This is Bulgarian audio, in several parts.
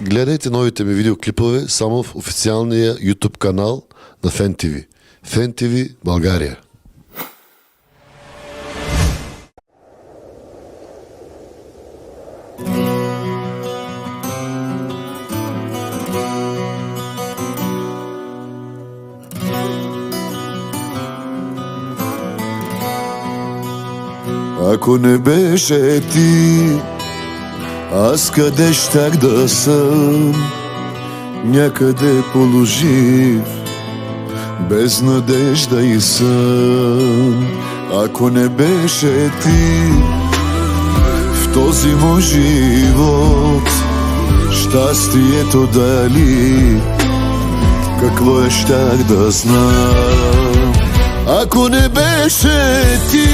Гледайте новите ми видеоклипове само в официалния YouTube канал на Фен ТВ. Фен ТВ България. Ако не беше ти, аз къде щях да съм? Някъде положив, без надежда и сън. Ако не беше ти в този мой живот, щастието дали, какво е щях да знам? Ако не беше ти,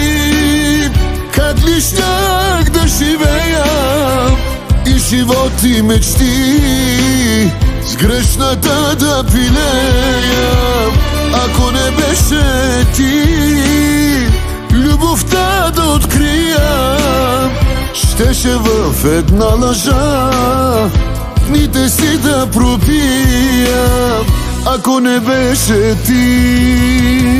как ли щях да живея и живот и мечти с грешната да пилея? Ако не беше ти, любовта да открия, щеше в една лъжа дните си да пропия. Ако не беше ти,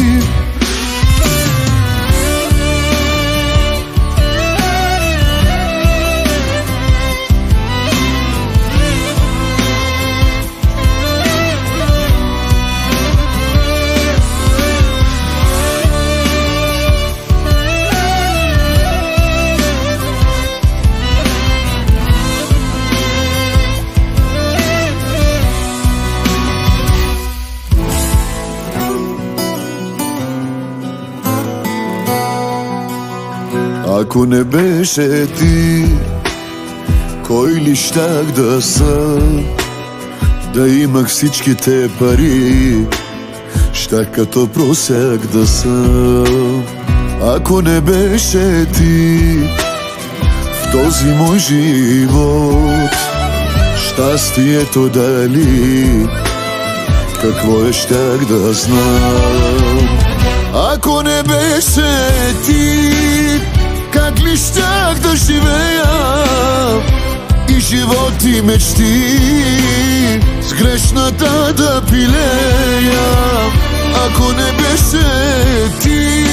ако не беше ти, кой ли щях да съм? Да имах всичките пари, щях като просяк да съм. Ако не беше ти в този мой живот, щастието дали, какво е щях да знам? Ако не беше ти, как ли щях да живея и живот и мечти с грешната да пилея? Ако не беше ти,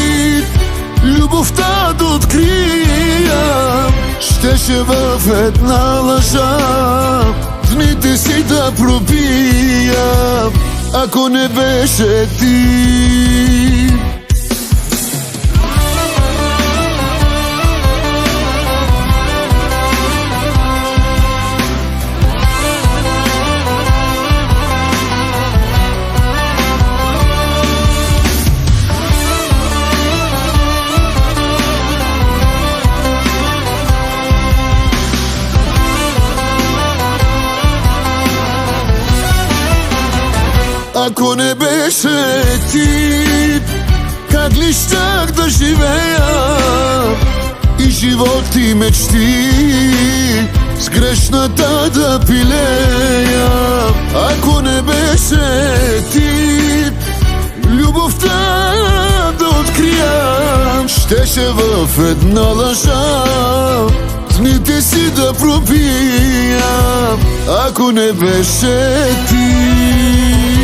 любовта да открия, щеше в една лъжа дните си да пропия. Ако не беше ти, ако не беше ти, как ли щях да живея и живот и мечти с грешната да пилея? Ако не беше ти, любовта да открия, щеше в една лъжа дните си да пропия. Ако не беше ти,